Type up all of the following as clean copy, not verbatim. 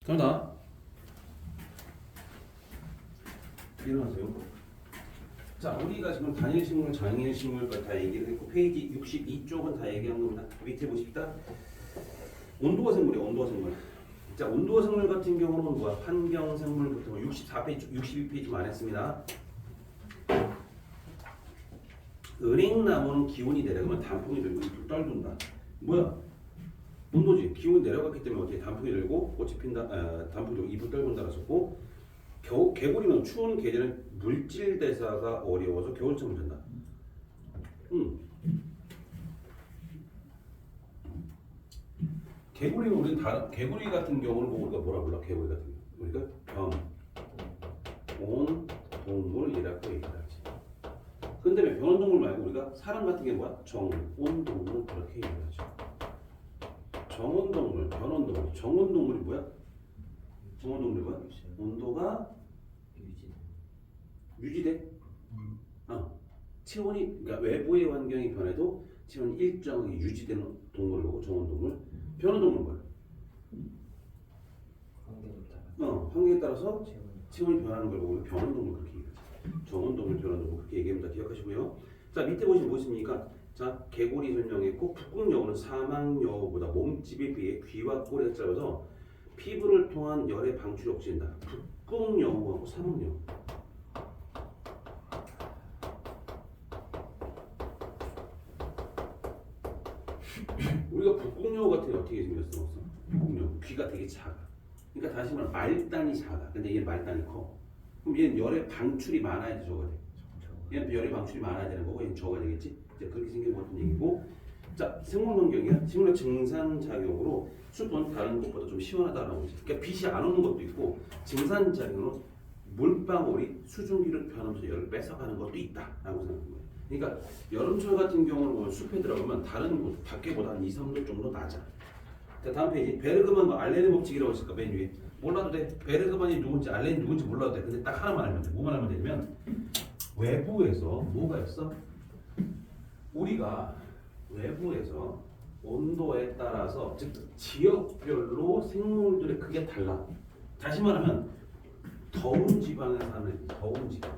정답. 일어나세요. 자, 우리가 지금 단일식물, 장일식물까지 다 얘기를 했고 페이지 62쪽은 다 얘기한 겁니다. 밑에 보십시다. 온도가 생물이에요. 온도가 생물. 자, 온도가 생물 같은 경우는 뭐야? 환경생물부터 64페이지, 62페이지만 했습니다. 은행나무는 기온이 내려가면 단풍이 들고 잎을 떨군다. 뭐야? 온도지. 기온이 내려갔기 때문에 어떻게 단풍이 들고 꽃이 핀다, 단풍이 들고 잎을 떨군다라 썼고, 개구리는 추운 계절은 물질 대사가 어려워서 겨울잠을 잔다. 개구리는 우리는 개구리 같은 경우는 뭐 우리가 뭐라 불러? 개구리 같은 경우 우리가 병온 동물이라고 얘기하지. 근데 왜 변온 동물 말고 우리가 사람 같은 게 뭐야? 정온 동물 그렇게 얘기하죠. 정온 동물, 변온 동물. 정온 동물이 뭐야? 정온 동물이 뭐야? 온도가 유지돼. 체온이 그러니까 외부의 환경이 변해도 체온이 일정하게 유지되는 동물을 보고 정온 동물. 변온 동물 뭐야? 환경에 따라서 체온이 변하는 걸 보고 변온 동물 그렇게 얘기하죠. 정온 동물, 변온 동물 그렇게 얘기합니다. 기억하시고요. 자, 밑에 보시면 뭐 있습니까? 자, 개구리 설명했고 북극여우는 사막여우보다 몸집에 비해 귀와 꼬리가 짧아서 피부를 통한 열의 방출이 억제된다. 북극여우하고 사막여우. 우리가 북극여우 같은 게 어떻게 생겼어? 북극여우 귀가 되게 작아. 그러니까 다시 말하면 말단이 작아. 근데 얘는 말단이 커. 그럼 얘는 열의 방출이 많아야지 적어야 돼. 얘는 열의 방출이 많아야 되는 거고 얘는 적어야 되겠지. 이제 그렇게 생긴 것 같은 얘기고. 자, 생물 환경이야. 생물의 증산작용으로 숲은 다른 곳보다 좀 시원하다라고 하지. 그러니까 빛이 안 오는 것도 있고 증산작용으로 물방울이 수증기를 변하면서 열을 뺏어가는 것도 있다라고 생각하는 거예요. 그러니까 여름철 같은 경우는 보면 숲에 들어가면 다른 곳 밖에보다 한 2, 3도 정도 낮아. 자, 다음 페이지. 베르그만 알렌의 법칙이라고 했을까? 맨 위에. 몰라도 돼. 베르그만이 누군지 알렌이 누군지 몰라도 돼. 근데 딱 하나만 알면 돼. 뭐만 알면 되냐면 외부에서 뭐가 있어? 우리가 외부에서 온도에 따라서 즉 지역별로 생물들의 크기가 달라. 다시 말하면 더운 지방에 사는 더운 지방.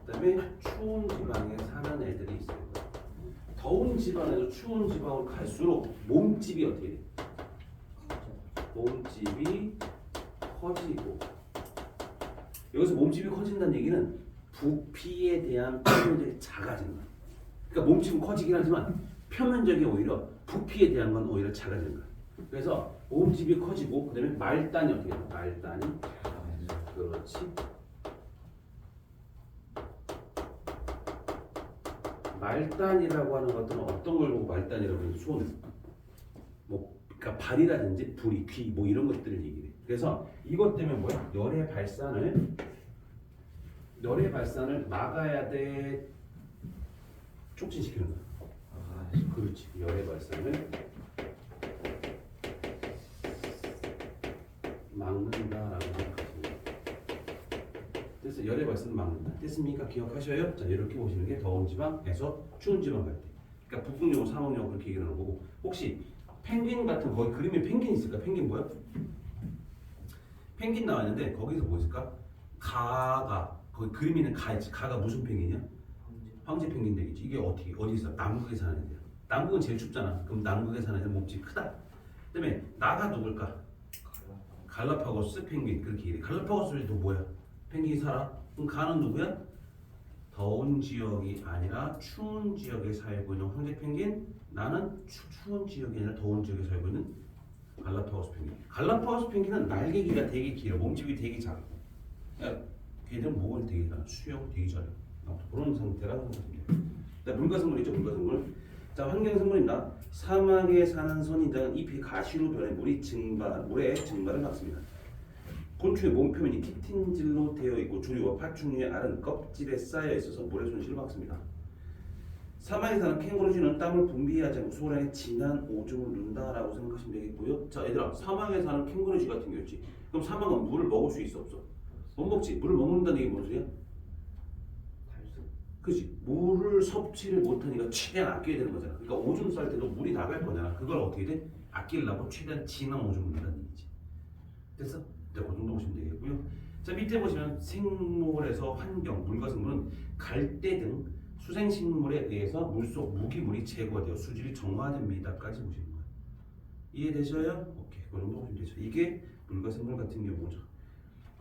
그다음에 추운 지방에 사는 애들이 있어요. 더운 지방에서 추운 지방으로 갈수록 몸집이 어떻게 돼? 몸집이 커지고 여기서 몸집이 커진다는 얘기는 부피에 대한 표면적이 작아진다. 그러니까 몸집은 커지긴 하지만 표면적이 오히려 부피에 대한 건 오히려 작아진다. 그래서 몸집이 커지고 그다음에 말단이 어떻게 돼? 말단이 그렇지. 말단이라고 하는 것들은 어떤 걸 보고 말단이라고 하는 손, 뭐 그러니까 발이라든지 부리, 귀, 뭐 이런 것들을 얘기해. 그래서 이것 때문에 뭐야? 열의 발산을 막아야 돼. 촉진시키는 거야. 그렇지. 열의 발산을 막는다라고 생각하시면 그래서 열의 발산을 막는다. 됐습니까? 기억하셔요? 자, 이렇게 보시는 게 더운 지방에서 추운 지방 갈 때. 그러니까 북극여우, 사막여우 그렇게 얘기하는 거고 혹시 펭귄 같은 거기 그림에 펭귄 있을까? 펭귄 뭐야? 펭귄 나와 있는데 거기서 뭐 있을까? 가가 거기 그림에 있는 가 있지. 가가 무슨 펭귄이야? 황제 펭귄 되겠지. 이게 어디 있어? 남극에 사는 애들. 남극은 제일 춥잖아. 그럼 남극에 사는 애들 몸집이 크다. 그다음에 나가 누굴까? 갈라파고스 펭귄 그렇게 얘기해. 갈라파고스에도 뭐야? 펭귄이 살아? 그럼 가는 누구야? 더운 지역이 아니라 추운 지역에 살고 있는 황제 펭귄. 나는 추운 지역이 아니라 더운 지역에 살고 있는 갈라파고스 펭귄. 갈라파고스 펭귄은 날개기가 되게 길어. 몸집이 되게 작아. 걔들은 목을 되게 잘, 수영 되게 잘해. 그런 상태라고 생각합니다. 물가생물이죠, 물가생물. 자, 환경생물입니다. 사막에 사는 선인장은 잎이 가시로 변해 물의 증발을 막습니다. 곤충의 몸표면이 키틴질로 되어 있고 조류와 파충류의 알은 껍질에 쌓여 있어서 물의 손실을 막습니다. 사막에 사는 캥거루쥐는 땀을 분비하지 않고 소량의 진한 오줌을 누른다라고 생각하시면 되겠고요. 자, 얘들아, 사막에 사는 캥거루쥐 같은 경우였지. 그럼 사막은 물을 먹을 수 있어 없어? 못 먹지. 물을 못 먹는다는 얘기 무슨 소리야? 그렇지. 물을 섭취를 못하니까 최대한 아껴야 되는 거잖아. 그러니까 오줌 쌀 때도 물이 나갈 거잖아. 그걸 어떻게 돼? 아끼려고 최대한 진한 오줌을 넣는다는 얘기지. 됐어? 네, 그 정도 보시면 되겠고요. 자, 밑에 보시면 생물에서 환경, 물과 생물은 갈대 등 수생식물에 의해서 물속 무기물이 제거되어 수질이 정화됩니다까지 보시는 거예요. 이해되셔요? 오케이, 그 정도 보시면 되죠. 이게 물과 생물 같은 경우죠.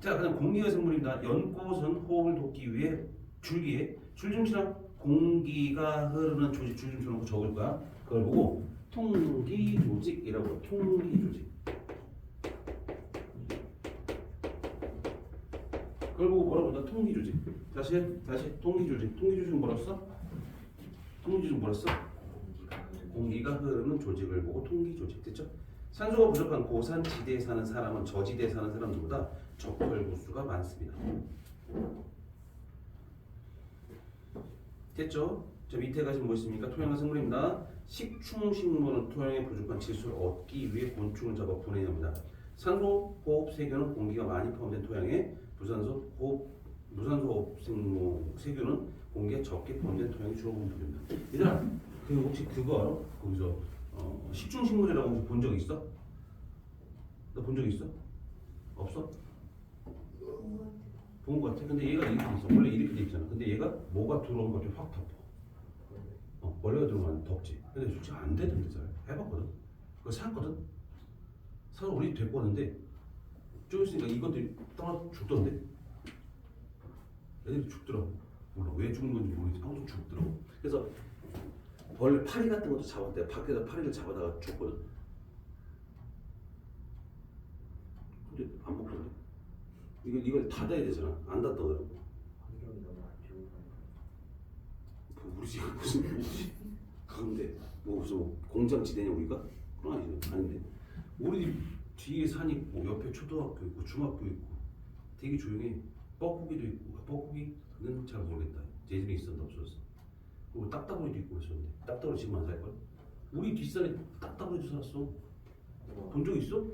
자, 그다음 공기와 생물입니다. 연꽃은 호흡을 돕기 위해 줄기에 줄줄처럼 공기가 흐르는 조직, 줄줄처럼 적을 거야. 그걸 보고 통기 조직이라고. 통기 조직. 그걸 보고 뭐라고 한다? 통기 조직. 다시 통기 조직. 통기 조직은 뭐라고 써? 통기 조직은 뭐라고 써? 공기가 흐르는 조직을 보고 통기 조직. 됐죠? 산소가 부족한 고산 지대에 사는 사람은 저지대에 사는 사람들보다 적혈 구수가 많습니다. 됐죠? 저 밑에 가시면 뭐 있습니까? 토양과 생물입니다. 식충식물은 토양에 부족한 질소를 얻기 위해 곤충을 잡아 보내합니다. 산소 호흡 세균은 공기가 많이 포함된 토양에 무산소 호흡 세균은 공기가 적게 포함된 토양이 주로 분포됩니다. 얘들아, 그 혹시 그거 알아? 거기서 식충식물이라고 혹시 본 적 있어? 너 본 적 있어? 없어? 본 것 같아. 근데 얘가 이렇게 돼 있어. 원래 이렇게 돼 있잖아. 근데 얘가 뭐가 들어오면 갑자기 확 덮어. 원래가 들어오면 덥지. 근데 솔직히 안 되던데 잘 해봤거든. 그거 샀거든. 사서 우리 데리고 왔는데 좀 있으니까 이것들이 떠나 죽던데. 애들이 죽더라고. 몰라 왜 죽는 건지 모르겠지. 항상 죽더라고. 그래서 벌레 파리 같은 것도 잡았대. 밖에서 파리를 잡아다가 줬거든. 근데 안 먹던데. 이걸 닫아야 되잖아. 안 닫더라고. 환경이 너무 안 좋은 거예요. 우리 집이 무슨 뭐지? 가운데 뭐 무슨 공장 지대냐 우리가? 그건 아닌데. 우리 집 뒤에 산 있고 옆에 초등학교 있고 중학교 있고 되게 조용해. 뻐꾸기도 있고 뻐꾸기는 잘 모르겠다. 제 집에 있었는데 없어졌어. 그리고 딱따구리도 있고 그랬었는데 딱따구리 지금 안 살걸? 우리 뒷산에 딱따구리도 살았어. 본 적 있어?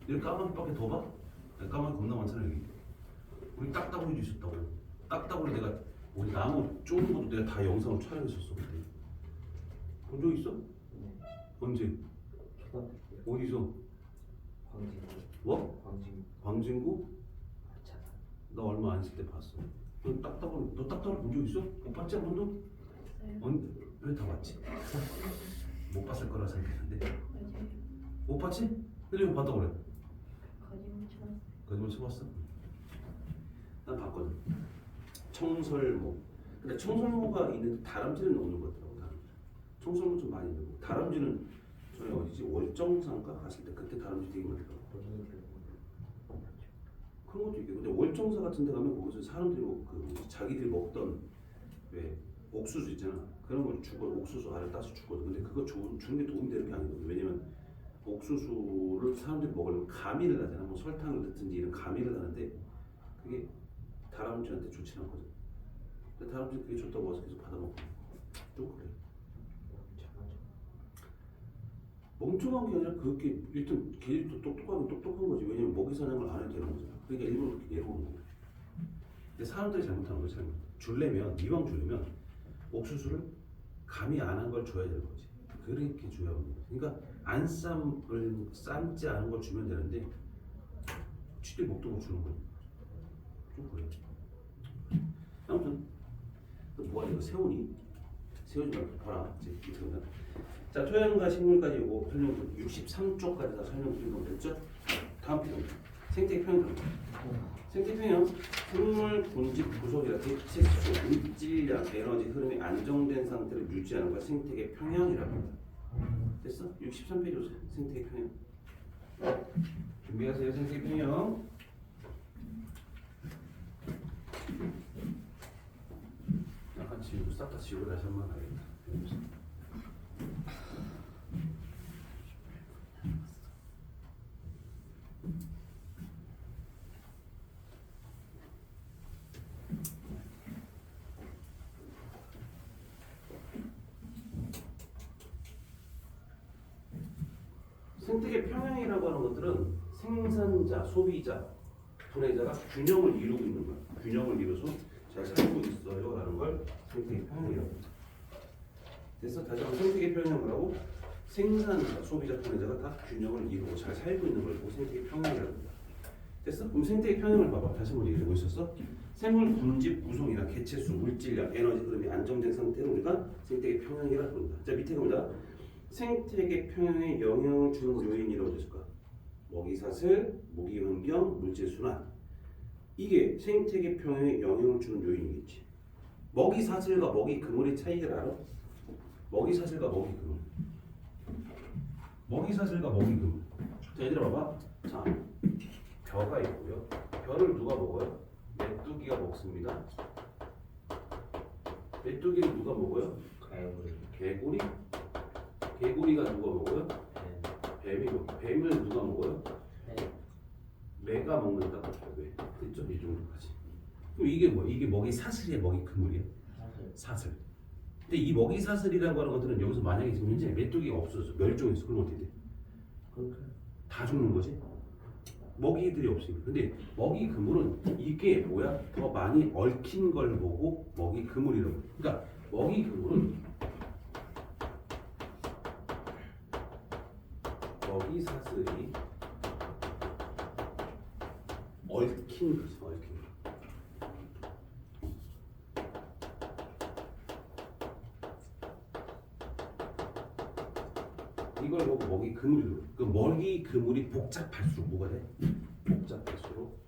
여기 까마귀밖에 더 봐? 까마귀 겁나 많잖아 여기. 우리 딱따구리도 있었다고. 딱따구리 내가 우리 나무 쪼는 것도 내가 다 영상을 촬영했었어 그때. 본 적 있어? 네. 언제? 초등학교 때 어디서? 광진구. 뭐? 광진. 광진구? 하찮아. 나 얼마 안 있을 때 봤어. 너 딱따구리 본 적 있어? 못 봤지 한 번도? 언제? 왜 다 봤지? 못 봤을 거라 생각했는데. 못 봤지? 근데 왜 봤다고 그래? 거짓말 쳐봤어? 난 봤거든. 청설모. 근데 청설모가 있는데 다람쥐는 없는 것 같더라고. 청설모 좀 많이 있는 거. 다람쥐는 전에 어디지? 월정사인가 갔을 때 그때 다람쥐 되게 많더라고. 본인이 들고 그런 것도 있고. 근데 월정사 같은 데 가면 거기서 사람들이 자기들이 먹던 왜 옥수수 있잖아. 그런 걸 주고 옥수수 알을 따서 주거든. 근데 그거 주는 게 도움이 되는 게 아니거든. 왜냐면 옥수수를 사람들이 먹으려면 가미를 하잖아. 뭐 설탕을 넣든지 이런 가미를 하는데 그게 다람쥐한테 좋지 않거든. 근데 다람쥐 그게 좋다고 와서 계속 받아먹고 좀 그래. 멍청한 게 아니라 그렇게 일단 걔들도 똑똑한 거지. 왜냐면 먹이 사냥을 안 해도 되는 거잖아. 그러니까 일부러 그렇게 내려오는 거야. 근데 사람들이 잘못하는 거지. 이왕 주려면 옥수수를 감이 안 한 걸 줘야 되는 거지. 그렇게 줘야 하는 거지. 그러니까 안 삶지 않은 걸 주면 되는데 지들 먹던 거 주는 거야. 좀 그래. 아무튼 너 뭐야 이거 세우니? 세우지 말고 봐라. 이제 이렇게 보면. 자, 토양과 식물까지 오고 설명 63쪽까지 다 설명드린 거 됐죠? 다음 편 생태 평형. 생태 평형 생물 군집 구속이라 대체수, 물질량, 에너지 흐름이 안정된 상태를 유지하는 걸 생태계 평형이라고 합니다. 됐어? 63페이지 오세요. 생태계 평형. 준비하세요. 생태계 평형. 약간 지우고 싹 다 지우고 다시 한번 가야겠다. 생태계 평형이라고 하는 것들은 생산자, 소비자, 분해자가 균형을 이루고 있는 거야. 균형을 이루어서 잘 살고 있어요 라는 걸 생태계 평형이라고 합니다. 됐어? 다시 한번 생태계 평형을 하고 생산자, 소비자, 판매자가 다 균형을 이루고 잘 살고 있는 걸 보고 생태계 평형이라고 합니다. 됐어? 그럼 생태계 평형을 봐봐. 다시 한번 얘기해 보셨어? 생물 군집 구성이나 개체수, 물질량, 에너지 흐름이 안정된 상태로 우리가 생태계 평형이라고 부른다. 자 밑에 갑니다. 생태계 평형에 영향을 주는 요인이라고 됐을까? 먹이사슬, 모기환경, 물질순환. 이게 생태계 평형에 영향을 주는 요인이겠지. 먹이사슬과 먹이 그물의 차이를 알아? 먹이사슬과 먹이 그물. 먹이사슬과 먹이 그물. 자 얘들아 봐봐. 자 벼가 있고요. 벼를 누가 먹어요? 메뚜기가 먹습니다. 메뚜기를 누가 먹어요? 가야물이. 개구리. 개구리가 누가 먹어요? 뱀이 먹어요. 뱀을 누가 먹어요? 매가 먹는다고 왜? 됐죠? 이 정도까지. 그럼 이게 뭐? 이게 먹이 사슬이야, 먹이 그물이야? 사슬. 근데 이 먹이 사슬이라고 하는 것들은 여기서 만약에 지금 현재 메뚜기가 없어져 멸종했어. 그럼 어떻게 돼? 다 죽는 거지? 먹이들이 없으니까. 근데 먹이 그물은 이게 뭐야? 더 많이 얽힌 걸 보고 먹이 그물이라고. 그러니까 먹이 그물은 먹이 사슬이 얽힌 거지, 얽힌 거. 이걸 보고 먹이 그물이 그 먹이 그물이 복잡할수록 뭐가 돼? 복잡할수록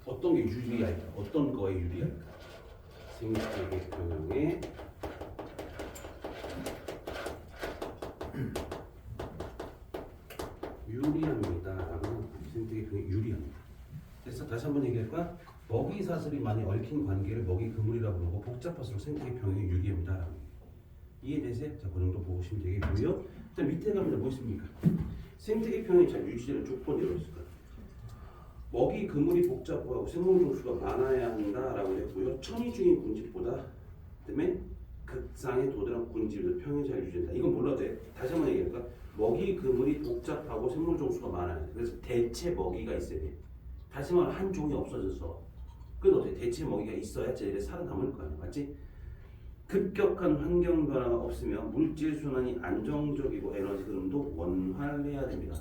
어떤 게 유리할까? 어떤 거에 유리할까? 생태계 평형에 유리합니다라고 생태계 평형에 유리합니다. 그래서 다시 한번 얘기할까? 먹이 사슬이 많이 얽힌 관계를 먹이 그물이라고 부르고 복잡할수록 생태계 평형에 유리합니다라고. 이해되세요? 자, 그 정도 보시면 되겠고요. 자, 밑에 가면 뭐 있습니까? 생태계 평형이 잘 유지되는 조건이 있을까요? 먹이 그물이 복잡하고 생물 종수가 많아야 한다라고 했고요. 천이중인 군집보다 그다음에 극상에 도달한 군집을 평형이 잘 유지된다. 이건 몰라도 돼. 다시 한번 얘기할까? 먹이 그물이 복잡하고 생물 종수가 많아야 돼. 그래서 대체 먹이가 있어야 돼. 다시 말하면 한 종이 없어져서 그건 어떻게 대체 먹이가 있어야 쟤들이 살아남을 거 아니야, 맞지? 급격한 환경 변화가 없으면 물질 순환이 안정적이고 에너지 흐름도 원활해야 됩니다.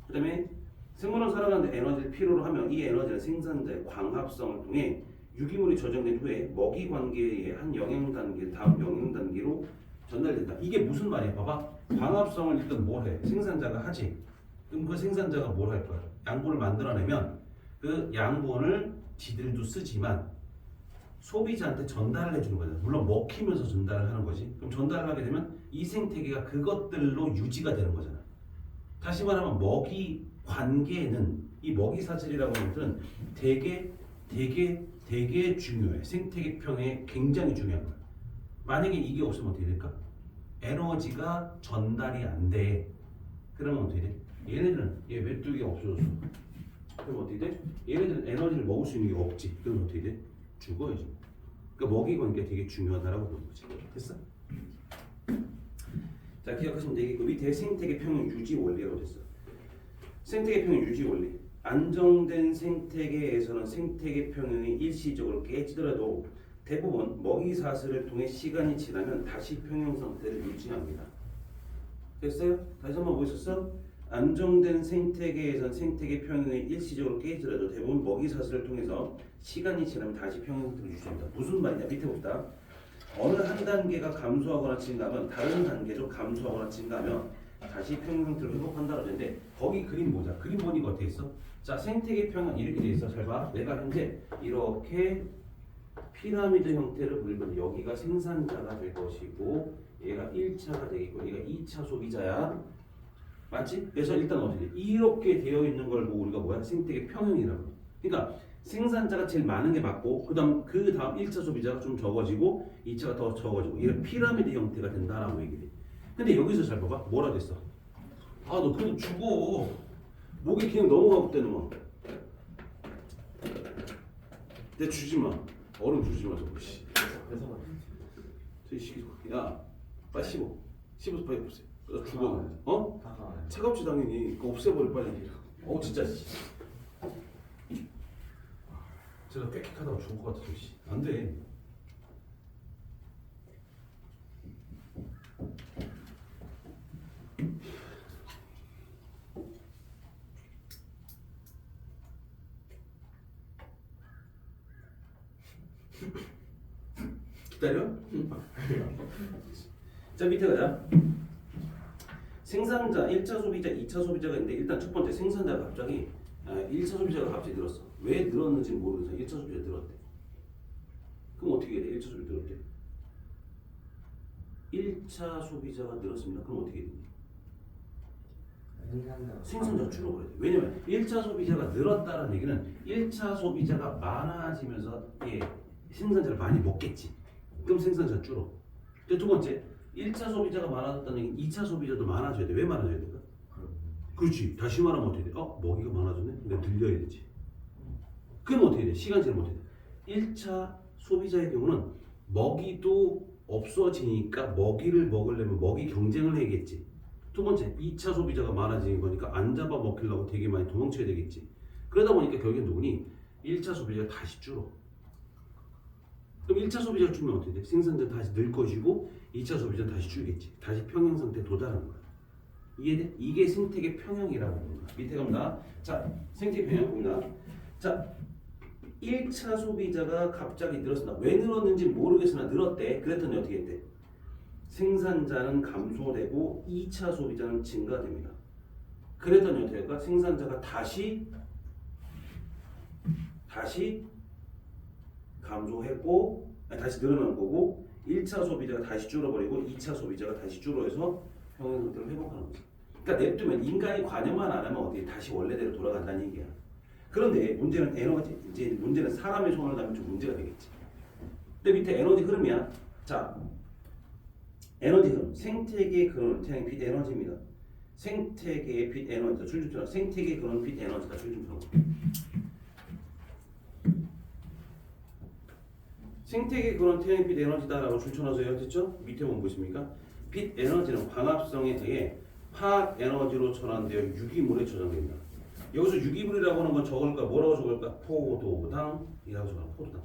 그다음에 생물은 살아가는데 에너지를 필요로 하면 이 에너지는 생산자의 광합성을 통해 유기물이 저장된 후에 먹이 관계의 한 영양 단계 다음 영양 단계로 전달된다. 이게 무슨 말이야? 봐봐. 광합성을 일단 뭘 해? 생산자가 하지. 그럼 그 생산자가 뭘 할 거야? 양분을 만들어내면 그 양분을 지들도 쓰지만 소비자한테 전달을 해주는 거잖아. 물론 먹히면서 전달을 하는 거지. 그럼 전달을 하게 되면 이 생태계가 그것들로 유지가 되는 거잖아. 다시 말하면 먹이 관계는 이 먹이 사슬이라고 하는 것은 되게 중요해. 생태계 평에 굉장히 중요한 거야. 만약에 이게 없으면 어떻게 될까? 에너지가 전달이 안 돼. 그러면 어떻게 돼? 얘네들은 얘 메뚜기가 없어졌어. 그럼 어떻게 돼? 얘네들은 에너지를 먹을 수 있는 게 없지. 그럼 어떻게 돼? 죽어야지. 그러니까 먹이 관계가 되게 중요하다라고 보는 거지. 됐어? 자, 기억하시면 되겠고 밑에 생태계 평형 유지 원리라고 됐어. 생태계 평형 유지 원리. 안정된 생태계에서는 생태계 평형이 일시적으로 깨지더라도 대부분 먹이 사슬을 통해 시간이 지나면 다시 평형 상태를 유지합니다. 됐어요? 다시 한번 보셨어? 안정된 생태계에선 생태계 평형이 일시적으로 깨지더라도 대부분 먹이 사슬을 통해서 시간이 지나면 다시 평형 상태를 유지합니다. 무슨 말이냐? 밑에 봅시다. 어느 한 단계가 감소하거나 증가하면 다른 단계도 감소하거나 증가하면 다시 평형 상태로 회복한다고 하는데 거기 그림 보자. 그림 보니까 어떻게 있어? 자, 생태계 평형 이렇게 돼 있어. 잘 봐. 내가 현재 이렇게 피라미드 형태를 그리면 여기가 생산자가 될 것이고 얘가 1차가 되겠고 얘가 2차 소비자야. 맞지? 그래서 일단 어떻게 돼? 이렇게 되어 있는 걸 보고 우리가 뭐야? 생태계 평형이라고. 그러니까 생산자가 제일 많은 게 맞고 그 다음 1차 소비자가 좀 적어지고 2차가 더 적어지고 이런 피라미드 형태가 된다라고 얘기해. 근데 여기서 잘 봐봐. 뭐라 됐어? 아, 너 그래도 죽어. 목이 그냥 넘어가고 때는 뭐. 내 주지 마. 얼음 주지 마 저거. 씨. 저기 시기 야, 빨리 씹어서 빨리 없애. 나 죽어. 어? 차갑지 당연히. 그거 없애버려 빨리. 진짜. 제가 꽥꽥하다가 죽을 것 같아. 씨. 안 돼. 기다려? 자 밑에 가자. 생산자 1차 소비자 2차 소비자가 있는데 일단 첫 번째 생산자가 갑자기 1차 소비자가 갑자기 늘었어. 왜 늘었는지 모르면서 1차 소비자 늘었대. 그럼 어떻게 해야 돼? 1차 소비자 늘었대. 1차 소비자가 늘었습니다. 그럼 어떻게 해야 돼? 생산자가 줄어버려야 돼. 왜냐면 1차 소비자가 늘었다는 얘기는 1차 소비자가 많아지면서 생산자를 많이 먹겠지. 그럼 생산자가 줄어. 두 번째 1차 소비자가 많아졌다는 얘기는 2차 소비자도 많아져야 돼. 왜 많아져야 될까? 그렇지. 다시 말하면 어떻게 돼? 먹이가 많아졌네? 근데 늘려야 되지. 그럼 어떻게 돼? 시간 지나면 어떻게 돼? 1차 소비자의 경우는 먹이도 없어지니까 먹이를 먹으려면 먹이 경쟁을 해야겠지. 두 번째, 2차 소비자가 많아지는 거니까 안 잡아 먹히려고 되게 많이 도망쳐야 되겠지. 그러다 보니까 결국엔 누구니? 1차 소비자가 다시 줄어. 그럼 1차 소비자가 줄면 어떻게 돼? 생산자는 다시 늘 것이고 2차 소비자는 다시 줄겠지. 다시 평형 상태에 도달하는 거야. 이해돼? 이게 생태계 평형이라고 하는 거야. 밑에 갑니다. 자, 생태계 평형 봅니다. 자, 1차 소비자가 갑자기 늘었습니다. 왜 늘었는지 모르겠으나 늘었대. 그랬더니 어떻게 했대? 생산자는 감소되고 2차 소비자는 증가됩니다. 그랬더니 어떻게 할까? 생산자가 다시 감소했고 다시 늘어난 거고 1차 소비자가 다시 줄어버리고 2차 소비자가 다시 줄어서 평형 상태로 회복하는 거죠. 그러니까 냅두면 인간이 관여만 안 하면 어떻게 다시 원래대로 돌아간다는 얘기야. 그런데 문제는 에너지, 이제 문제는 사람의 손을 담으면 좀 문제가 되겠지. 근데 밑에 에너지 흐름이야. 자, 에너지 흐름, 생태계의 근원, 태양의 빛 에너지입니다. 생태계의 빛 에너지다. 줄줄펴. 생태계의 근원 빛 에너지다. 줄줄펴. 생태계 근원 태양의 빛 에너지다라고 줄쳐놔서요. 됐죠? 밑에 보면 보십니까? 빛 에너지는 광합성에 의해 화학 에너지로 전환되어 유기물에 저장됩니다. 여기서 유기물이라고 하는 건 적을까? 뭐라고 적을까? 포도당이라고 적어요. 포도당.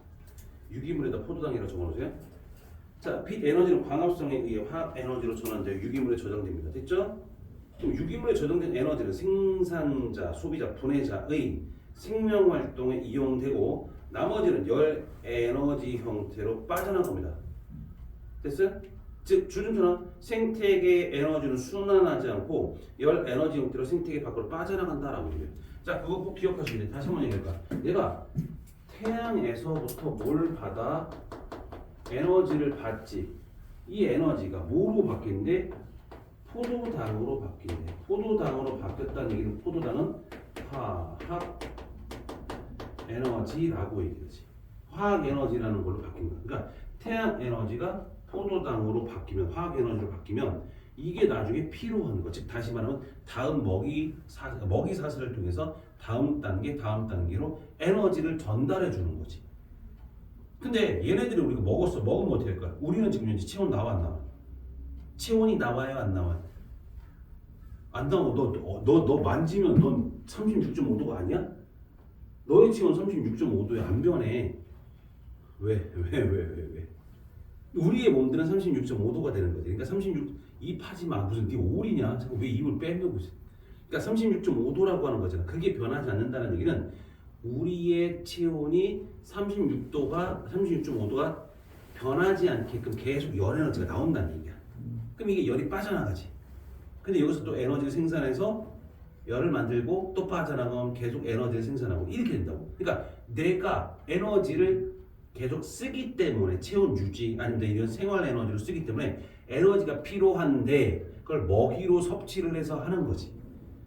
유기물에다 포도당이라고 적어놓으세요. 자, 빛 에너지는 광합성에 의해 화학 에너지로 전환되어 유기물에 저장됩니다. 됐죠? 그럼 유기물에 저장된 에너지는 생산자, 소비자, 분해자의 생명 활동에 이용되고 나머지는 열 에너지 형태로 빠져나갑니다. 됐어요? 즉 주름처럼 생태계 에너지는 순환하지 않고 열 에너지 형태로 생태계 밖으로 빠져나간다라고 얘기해요. 자, 그거 꼭 기억하시면 돼. 다시 한번 얘기할까? 내가 태양에서부터 뭘 받아 에너지를 받지. 이 에너지가 뭐로 바뀌는데? 포도당으로 바뀐대. 포도당으로 바뀌었다는 얘기는 포도당은 화학 에너지라고 얘기하지. 화학 에너지라는 걸로 바뀐 거야. 그러니까 태양 에너지가 포도당으로 바뀌면 화학 에너지로 바뀌면 이게 나중에 필요한 거. 즉 다시 말하면 다음 먹이 사슬을 통해서 다음 단계로 에너지를 전달해 주는 거지. 근데 얘네들이 우리가 먹었어. 먹으면 어떻게 할까? 우리는 지금 현재 체온 나와 안 나와? 체온이 나와요 안 나와요? 안 나와. 너 만지면 넌 36.5도가 아니야? 너의 체온 36.5도에 안 변해. 왜? 우리의 몸들은 36.5도가 되는 거지. 그러니까 입 하지 마. 무슨 네 오리냐? 자꾸 왜 입을 빼매고 있어? 그러니까 36.5도라고 하는 거잖아. 그게 변하지 않는다는 얘기는 우리의 체온이 36.5도가 변하지 않게끔 계속 열 에너지가 나온다는 얘기야. 그럼 이게 열이 빠져나가지. 근데 여기서 또 에너지를 생산해서 열을 만들고 또 빠져나가면 계속 에너지를 생산하고 이렇게 된다고. 그러니까 내가 에너지를 계속 쓰기 때문에 체온 유지 아니면 이런 생활 에너지를 쓰기 때문에 에너지가 필요한데 그걸 먹이로 섭취를 해서 하는 거지.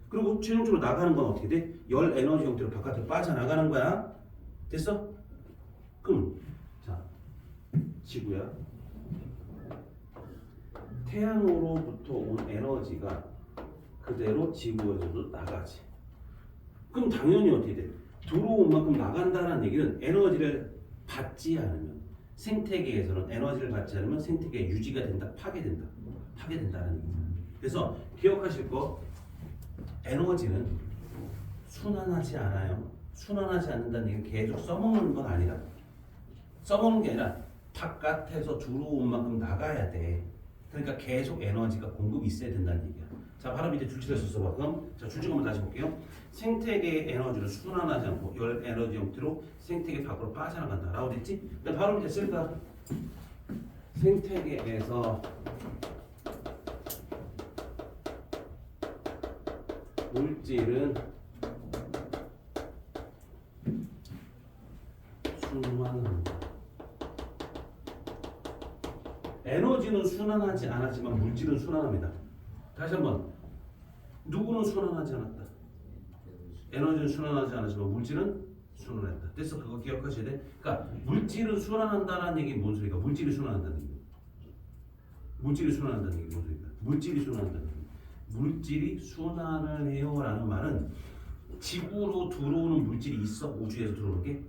그리고 최종적으로 나가는 건 어떻게 돼? 열 에너지 형태로 바깥으로 빠져나가는 거야. 됐어? 그럼 자, 지구야. 태양으로부터 온 에너지가 그대로 지구에서도 나가지. 그럼 당연히 어떻게 돼? 들어온 만큼 나간다는 얘기는 에너지를 받지 않으면 생태계에서는 에너지를 받지 않으면 생태계 유지가 된다, 파괴된다는 얘기죠. 그래서 기억하실 거 에너지는 순환하지 않아요. 순환하지 않는다는 얘기는 계속 써먹는 건 아니라 써먹는 게 아니라 바깥에서 들어온 만큼 나가야 돼. 그러니까 계속 에너지가 공급이 있어야 된다는 얘기야. 자, 바로 밑에 줄치를 써봐. 그럼 자, 줄치 한번 다시 볼게요. 생태계의 에너지를 순환하지 않고 열 에너지 형태로 생태계 밖으로 빠져나간다. 라고 됐지? 근데 바로 밑에 쓸까? 생태계에서 물질은 순환한다. 에너지는 순환하지 않았지만 물질은 순환합니다. 다시 한번 누구는 순환하지 않았다. 에너지는 순환하지 않았지만 물질은 순환했다. 됐어? 그거 기억하셔야 돼. 그러니까 물질은 순환한다는 얘기는 뭔 소리가? 물질이 순환한다는 얘기. 물질이 순환한다는 얘기 뭔 소리가? 물질이 순환한다는 얘기. 물질이 순환을 해요라는 말은 지구로 들어오는 물질이 있어? 우주에서 들어오는 게?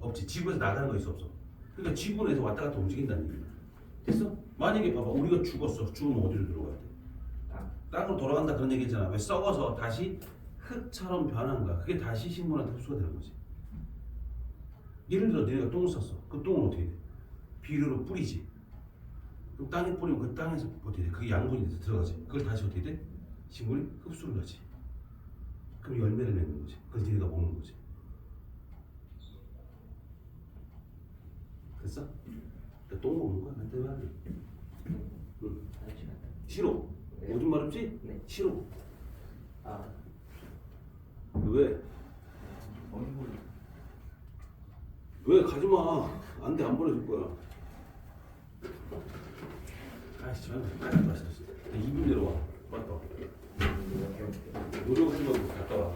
없지. 지구에서 나가는 거 있어 없어? 그러니까 지구 내에서 왔다 갔다 움직인다는 얘기야. 됐어? 만약에 봐봐 우리가 죽었어. 죽으면 어디로 들어가야 돼? 땅으로 돌아간다 그런 얘기잖아. 왜 썩어서 다시 흙처럼 변한가? 그게 다시 식물한테 흡수가 되는 거지. 예를 들어 너네가 똥을 쌌어. 그 똥은 어떻게 돼? 비료로 뿌리지. 그럼 땅에 뿌리면 그 땅에서 어떻게 돼? 그게 양분이 돼서 들어가지. 그걸 다시 어떻게 돼? 식물이 흡수를 하지. 그럼 열매를 맺는 거지. 그걸 너네가 먹는 거지. 됐어? 똥 먹는 거야. 나 때문에. 응. 싫어. 네. 오줌 마렵지? 네. 싫어. 아, 왜? 어이구. 왜 가지마. 안 돼. 안 보내줄 거야. 아이씨 저는 빨리 갔다 왔어. 2분 내려와. 갔다 와. 노력하지 말고 갔다 와.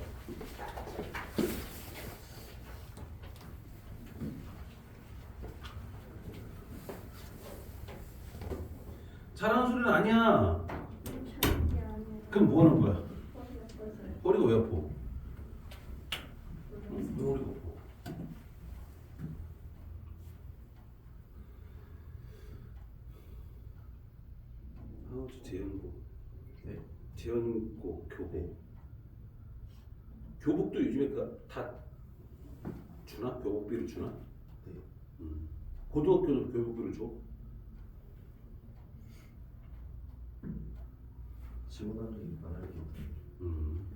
잘하는 소리는 아니야. 그럼 뭐 하는 거야? 허리가 왜 아파? 응? 왜 허리가 아파? 아, 저 재연고. 네. 재연고 교복. 교복도 요즘에 다 주나? 교복비를 주나? 네. 고등학교도 교복비를 줘? 지원하는 많아요. 음.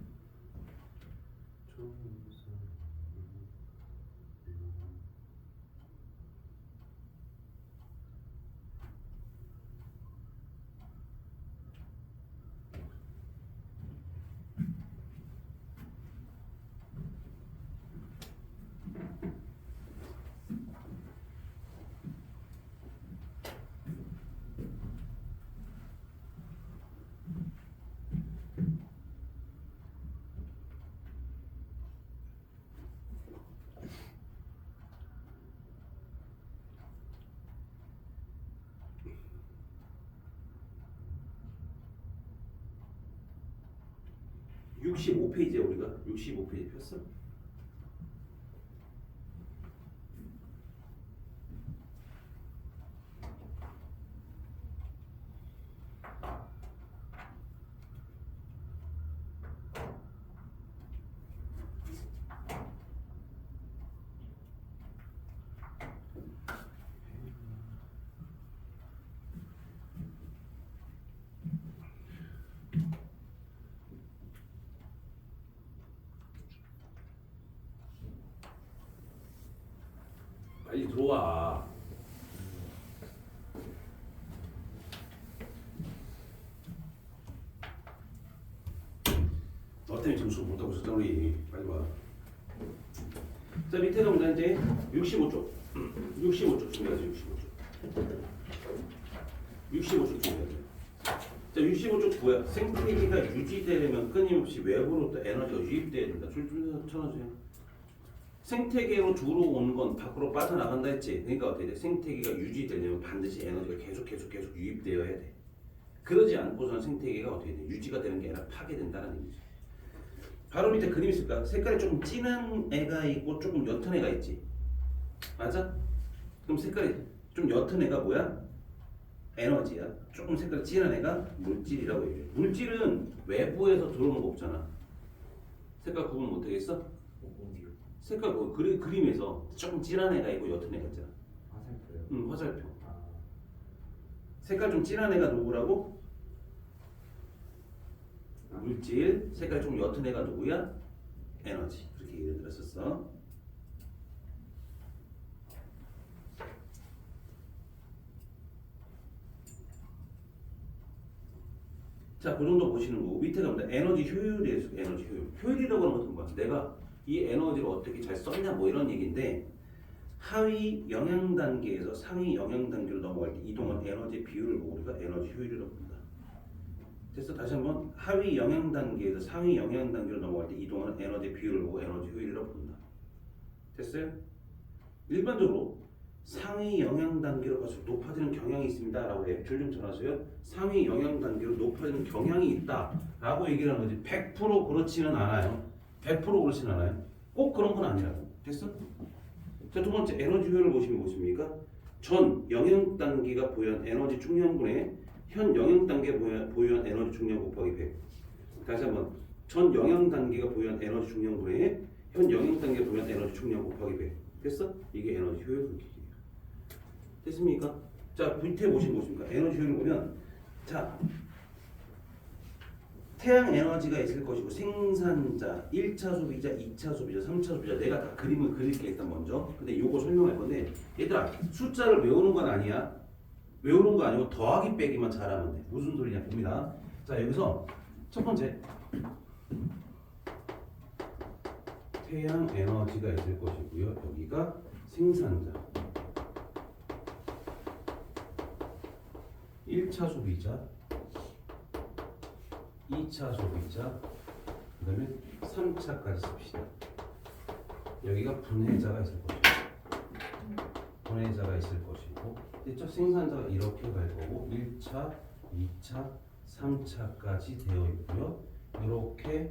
65페이지야 우리가 65페이지 폈어? 빨리 들어와. 너 때문에 지금 수업 못하고 있었잖아 우리. 빨리 와. 자 밑에 갑니다 이제 65쪽 65쪽 준비하세요. 65쪽 준비하세요. 자 65쪽 뭐야? 생태계가 유지되려면 끊임없이 외부로부터 에너지가 유입돼야 된다. 줄 쳐놔주세요. 생태계로 들어오는 건 밖으로 빠져나간다 했지. 그러니까 어떻게 돼? 생태계가 유지되려면 반드시 에너지가 계속 유입되어야 돼. 그러지 않고서는 생태계가 어떻게 돼? 유지가 되는 게 아니라 파괴된다는 얘기지. 바로 밑에 그림 있을까? 색깔이 조금 진한 애가 있고 조금 옅은 애가 있지. 맞아? 그럼 색깔이 좀 옅은 애가 뭐야? 에너지야. 조금 색깔이 진한 애가 물질이라고 얘기해. 물질은 외부에서 들어오는 거 없잖아. 색깔 구분 못 하겠어? 색깔 그림에서 조금 진한 애가 있고 옅은 애가 있잖아. 화살표요? 화살표. 아, 색깔 좀 진한 애가 누구라고? 물질. 색깔 좀 옅은 애가 누구야? 에너지. 그렇게 예를 들었었어. 자, 그 정도 보시는 거고 밑에 가면 에너지 효율에 대해서 에너지 효율. 효율이라고 하는 것은 뭐야? 내가 이 에너지를 어떻게 잘 썼냐 뭐 이런 얘기인데 하위 영양 단계에서 상위 영양 단계로 넘어갈 때 이동한 에너지 비율을 보고 우리가 에너지 효율이라고 부른다. 됐어? 다시 한번 하위 영양 단계에서 상위 영양 단계로 넘어갈 때 이동하는 에너지 비율을 보고 에너지 효율이라고 부른다. 됐어요? 일반적으로 상위 영양 단계로 갈수록 높아지는 경향이 있습니다라고 해요. 줄 좀 쳐놨어요. 상위 영양 단계로 높아지는 경향이 있다라고 얘기를 하는 거지. 100% 그렇지는 않아요. 100% 그렇지는 않아요. 꼭 그런 건 아니라고. 됐어? 자, 두 번째 에너지 효율을 보시면 뭐십니까? 전 영양 단계가 보유한 에너지 충전분의 현 영양 단계 보유한 에너지 충전 곱하기 100. 다시 한번 전 영양 단계가 보유한 에너지 충전분의 현 영양 단계 보유한 에너지 충전 곱하기 100. 됐어? 이게 에너지 효율 굵기예요. 됐습니까? 자, 밑에 보시면 뭐십니까? 에너지 효율을 보면 자, 태양 에너지가 있을 것이고 생산자, 1차 소비자, 2차 소비자, 3차 소비자 내가 다 그림을 그릴게 일단 먼저. 근데 요거 설명할 건데 얘들아 숫자를 외우는 건 아니야. 외우는 거 아니고 더하기 빼기만 잘하면 돼. 무슨 소리냐 봅니다. 자, 여기서 첫 번째 태양 에너지가 있을 것이고요. 여기가 생산자 1차 소비자 2차 소비자 그 다음에 3차까지 씁시다. 여기가 분해자가 있을 것이고 분해자가 있을 것이고 이쪽 생산자가 이렇게 갈 거고 1차, 2차, 3차까지 되어 있고요. 요렇게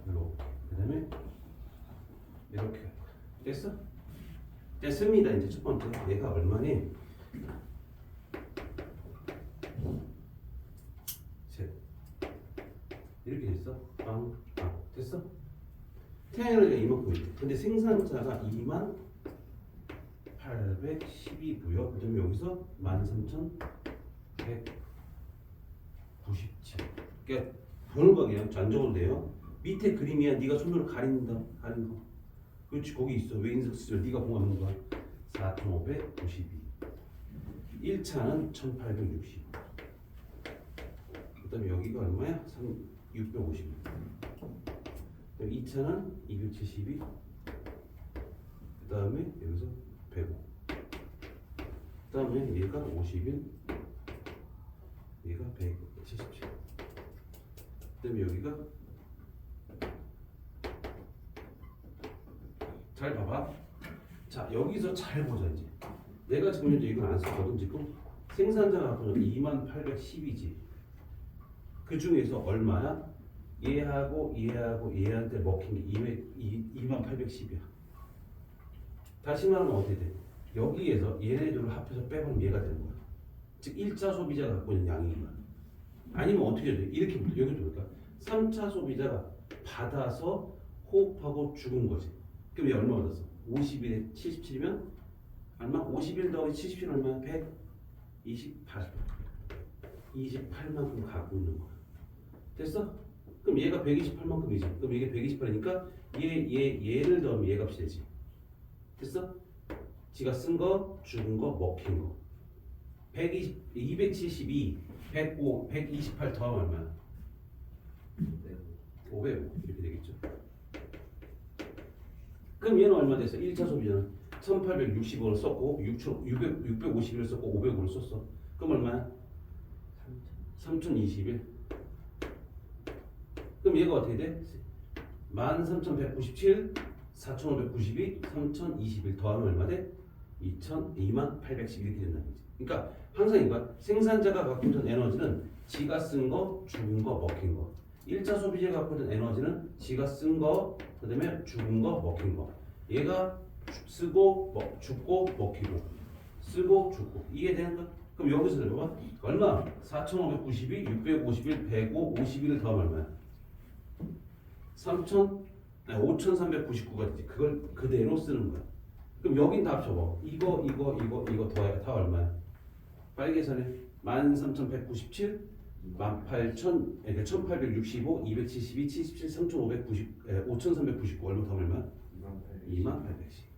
그 다음에 이렇게 됐어? 됐습니다. 이제 첫 번째 얘가 얼마니? 셋 이렇게 됐어? 빵 됐어? 태양에너지가 이만큼 있대. 근데 생산자가 23,812고요. 그 다음에 여기서 13,197. 그러니까 보는 거 그냥 안 적어도 돼요. 밑에 그림이야. 네가 손으로 가린 거. 그렇지, 거기 있어. 외인석 수절 네가 공하는 거야. 4,592. 1차는 1,860. 그 다음에 여기가 얼마야? 650. 2차는 272. 그 다음에 여기서 105. 그 다음에 얘가 51. 얘가 177. 그 다음에 여기가 잘 봐봐. 자, 여기서 잘 보자 이제. 내가 지금 현재 이건 안 썼거든 지금. 생산자가 갖고 2810이지. 그 중에서 얼마야? 얘한테 먹힌 게 2810이야. 다시 말하면 어떻게 돼? 여기에서 얘네들을 합해서 빼면 얘가 되는 거야. 즉 1차 소비자가 갖고 있는 양인 거야. 아니면 어떻게 돼? 이렇게 여기 볼까? 3차 소비자가 받아서 호흡하고 죽은 거지. 그럼 얘 얼마 받았어? 50일에 77이면 얼마? 51 더하기 77 얼마야? 128. 28만큼 갖고 있는 거야. 됐어? 그럼 얘가 128만큼이지. 그럼 이게 128이니까 얘를 더하면 얘 값이 되지. 됐어? 지가 쓴 거, 죽은 거, 먹힌 거. 272, 105, 128 더하면 얼마야? 505 이렇게 되겠죠. 그럼 얘는 얼마 됐어? 1차 소비자는 1860원을 썼고 651을 썼고 505를 썼어. 그럼 얼마야? 3021. 그럼 얘가 어떻게 돼? 13,197, 4,592, 3,021 더하면 얼마 돼? 2810 이렇게 된다는 거지. 그러니까 항상 이거 생산자가 갖고 있는 에너지는 지가 쓴 거, 죽은 거, 먹힌 거. 1차 소비자가 갖고 있는 에너지는 지가 쓴 거, 그 다음에 죽은 거, 먹힌 거. 얘가 쓰고, 죽고, 먹히고. 쓰고, 죽고. 이해되는 거? 그럼 여기서 봐봐. 얼마? 4,592, 651, 105, 51을 더하면 얼마야? 5,399가 되지. 그걸 그대로 쓰는 거야. 그럼 여긴 다 합쳐봐. 이거 더해 다 얼마야? 빨리 계산해. 13,197, 18,000, 그러니까 1,865, 272, 77, 3,590, 5,399 얼마 더 얼마? 2810.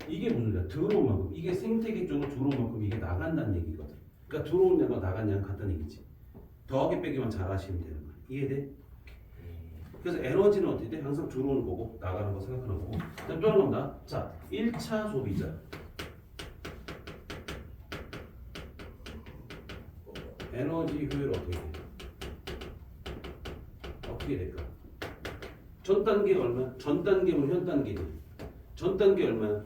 이게 무슨 소리야? 들어온 만큼. 이게 생태계 쪽으로 들어온 만큼 이게 나간다는 얘기거든. 그러니까 들어온 양과 나간 양 같다는 얘기지. 더하기 빼기만 잘 하시면 되는 거야. 이해돼? 그래서 에너지는 어떻게 돼? 항상 들어오는 거고 나가는 거 생각하는 거고. 그다음 또 하나 겁니다. 자, 1차 소비자. 에너지 효율 어떻게 돼? 어떻게 될까? 전 단계가 얼마야? 전 단계면 현 단계지. 전 단계 얼마야?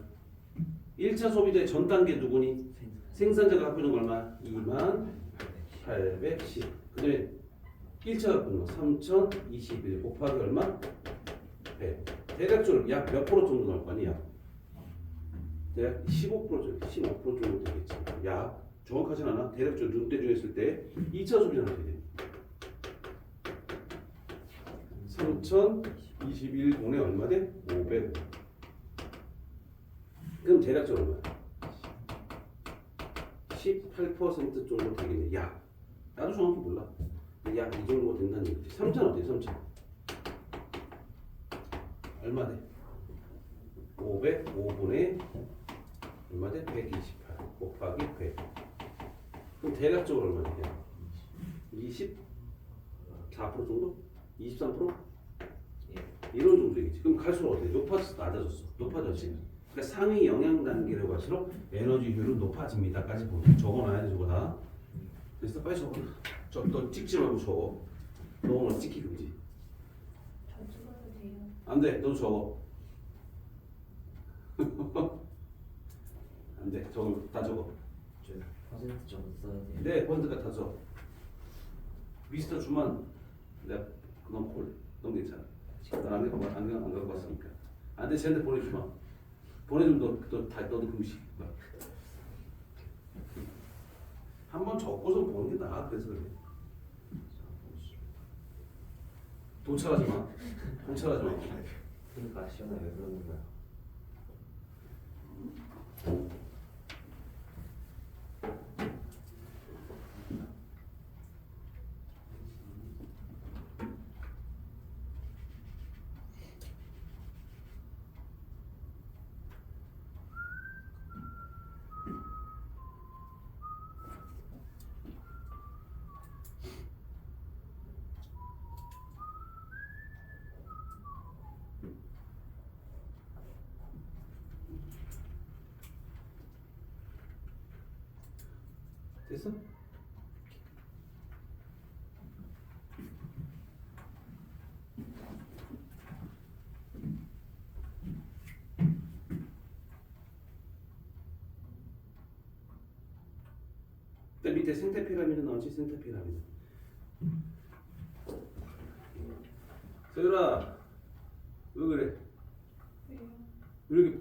1차 소비자의 전 단계 누구니? 생산자가 갖고 있는 거 얼마? 2810. 그 다음에 1차 갖고 있는 거 3021 곱하기 얼마? 100. 대략적으로 약 몇 프로 정도 나올 거 아니야? 대략 15% 정도, 15% 정도 되겠지. 약 정확하진 않아. 대략적으로 눈대중 했을 때 2차 소비자는 어떻게 돼? 3021분의 얼마 돼? 500. 그럼 대략적으로 얼마야? 18% 정도 되겠네. 약. 나도 정확히 몰라. 약 이 정도가 된다는 얘기지. 3천 어때? 3천. 얼마 돼? 505분의 얼마 돼? 128 곱하기 100. 그럼 대략적으로 얼마 되냐? 24% 정도? 23%? 이런 정도겠지. 그럼 갈수록 어때? 높아졌어? 낮아졌어? 높아졌지. 그러니까 상위 영양 단계로 갈수록 에너지 효율은 높아집니다까지 보면 적어놔야 돼. 저거 다. 그래서 빨리 적어. 너 찍지 말고 적어. 너 오늘 찍기 금지. 저 찍어도 돼요? 안 돼. 너 적어. 안 돼. 적어. 다 적어. 퍼센트 정도 써야 돼요. 네, 펀드가 다 적어. 미스터 주만 내가 그놈 콜. 너무 괜찮아. 난 안 갖고 왔으니까. 안 돼. 쟤한테 보내주마. 보내주면 너도 금시. 한번 적고서 보는 게 나아. 그래서 그래. 도착하지 마. 도착하지 마. 그러니까 시원하 왜 그러는 거야? 됐어? 그 밑에 생태 피라미드 나오지? 생태 피라미드. 서율아, 왜 그래? 왜요? 왜 이렇게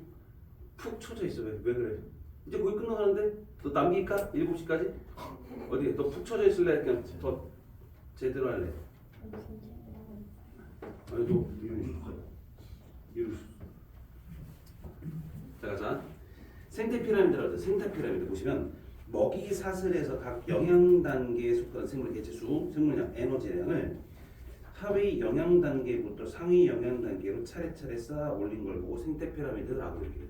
푹 쳐져 있어? 왜 그래? 이제 거의 끝나가는데? 너 남길까? 7시까지? 어디? 너 푹 쳐져 있을래? 그냥 더 제대로 할래? 무슨 제대로 아니 너 이러시. 자 가자. 생태 피라미드라고 해서 생태 피라미드 보시면 먹이 사슬에서 각 영양 단계에 속하는 생물 개체수, 생물량, 에너지량을 하위 영양 단계부터 상위 영양 단계로 차례차례 쌓아 올린 걸 보고 생태 피라미드라고 얘기해요.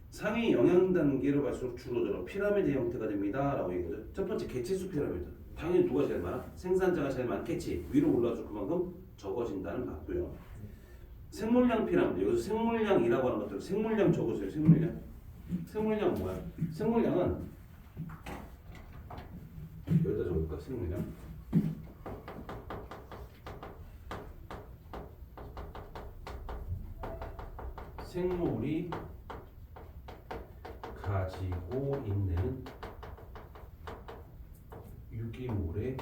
상위 영양 단계로 갈수록 줄어들어 피라미드 형태가 됩니다라고 얘기하죠. 첫 번째 개체수 피라미드. 당연히 누가 제일 많아? 생산자가 제일 많겠지. 위로 올라갈수록 그만큼 적어진다는 맞고요. 생물량 피라미드. 여기서 생물량이라고 하는 것들 생물량 적으세요. 생물량. 생물량 뭐야? 생물량은 여기다 적을까? 생물량. 생물이 가지고 있는 유기물의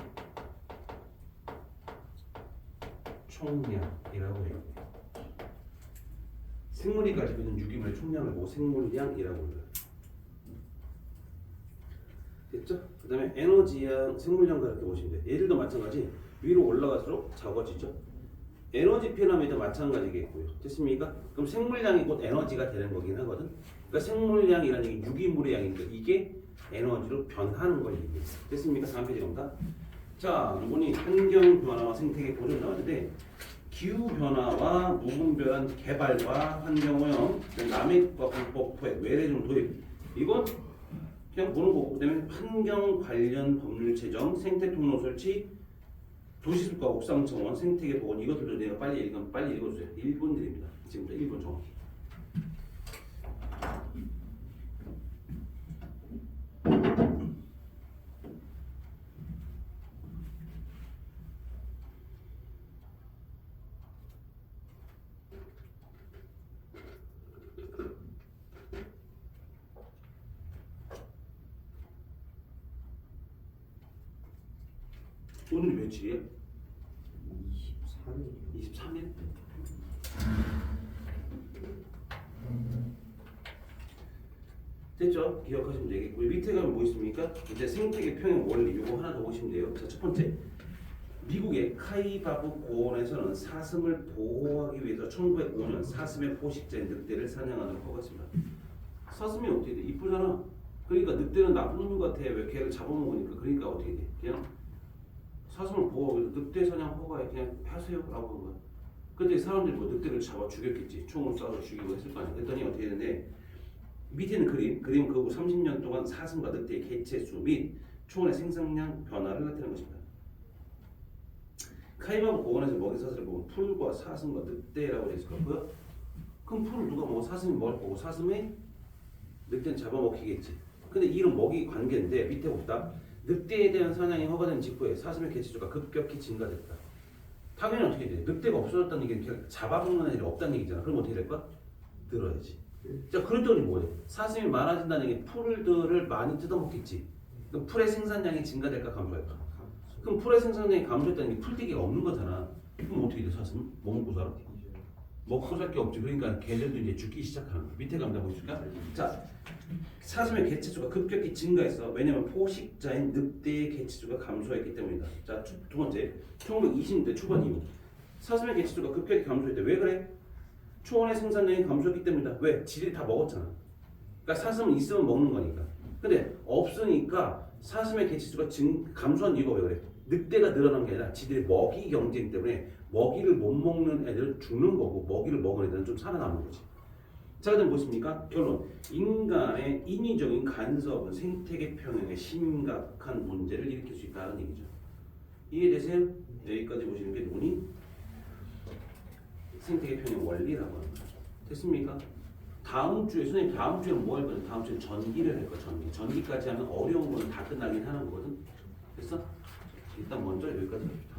총량이라고 해요. 생물이 가지고 있는 유기물의 총량을 보고 생물량이라고 해요. 됐죠? 그 다음에 에너지량, 생물량과 이렇게 보시면 돼요. 얘들도 마찬가지 위로 올라갈수록 작아지죠. 에너지 피라미드 마찬가지겠고요. 됐습니까? 그럼 생물량이 곧 에너지가 되는 거긴 하거든. 그러니까 생물량이라는 게 유기물의 양인데 이게 에너지로 변하는 걸 얘기해요. 됐습니까? 다음 페이지 갑니다. 자, 이번이 환경 변화와 생태계 보존 나왔는데 기후 변화와 무분별한 개발과 환경 오염, 남획과 불법 포획, 외래종 도입 이건 그냥 보는 거고 그다음에 환경 관련 법률 제정, 생태 통로 설치, 도시숲과 옥상 정원, 생태계 보건 이것들도 내가 빨리 읽어주세요. 1분 드립니다. 지금부터 1분 정확히. 오늘이 며칠이에요? 23일이요. 23일? 됐죠? 기억하시면 되겠고요. 밑에 가면 뭐 있습니까? 이제 생태계 평형 원리 요거 하나 더 보시면 돼요. 자, 첫 번째. 미국의 카이바브 고원에서는 사슴을 보호하기 위해서 1905년 사슴의 포식자인 늑대를 사냥하는 허가했습니다. 사슴이 어떻게 돼? 이쁘잖아. 그러니까 늑대는 나쁜 놈인 것 같아. 왜 걔를 잡아먹으니까. 그러니까 어떻게 돼? 그냥 사슴을 보호하기 위해서 늑대 사냥 허가에 그냥 하세요 라고 한 거야. 근데 사람들이 뭐 늑대를 잡아 죽였겠지. 총으로 쏴서 죽이고 했을 거 아니야. 그랬더니 어떻게 되는데 밑에는 그림 그 후 30년 동안 사슴과 늑대의 개체수 및 총의 생산량 변화를 나타낸 것입니다. 카이바브 고원에서 먹이 사슬을 보면 풀과 사슴과 늑대라고 되어 있을 거고요. 그럼 풀을 누가 먹어? 사슴이 먹을 거고 사슴이 늑대는 잡아먹히겠지. 근데 이런 먹이 관계인데 밑에 봅시다. 늑대에 대한 사냥이 허가된 직후에 사슴의 개체수가 급격히 증가됐다. 당연히 어떻게 돼? 늑대가 없어졌다는 얘기는 그냥 잡아먹는 애들이 없다는 얘기잖아. 그럼 어떻게 될까? 늘어야지. 자, 그랬더니 뭐래? 사슴이 많아진다는 얘기는 풀들을 많이 뜯어먹겠지. 그럼 풀의 생산량이 증가될까 감소할까? 그럼 풀의 생산량이 감소했다는 게 풀떼기가 없는 거잖아. 그럼 어떻게 돼? 사슴은? 뭐 먹고 살아? 먹고 살 게 없지. 그러니까 걔들도 이제 죽기 시작하는 거야. 밑에 가면 보실까? 자, 사슴의 개체수가 급격히 증가했어. 왜냐면 포식자인 늑대의 개체수가 감소했기 때문이다. 자, 두 번째, 1920년대 초반 이후 사슴의 개체수가 급격히 감소했대. 왜 그래? 초원의 생산량이 감소했기 때문이다. 왜? 지들이 다 먹었잖아. 그러니까 사슴은 있으면 먹는 거니까. 근데 없으니까 사슴의 개체수가 감소한 이유가 왜 그래? 늑대가 늘어난 게 아니라 지들이 먹이 경쟁 때문에 먹이를 못 먹는 애들은 죽는 거고 먹이를 먹은 애들은 좀 살아남는 거지. 자, 그다음 보십니까? 결론. 인간의 인위적인 간섭은 생태계 평형에 심각한 문제를 일으킬 수 있다는 얘기죠. 이해되세요? 여기까지 보시는 게 논의 생태계 평형 원리라고 합니다. 됐습니까? 다음 주에 선생님 다음 주에는 뭐 할 거냐? 다음 주에 전기를 할 거야. 전기까지 하면 어려운 거는 다 끝나긴 하는 거거든. 됐어? 일단 먼저 여기까지 합시다.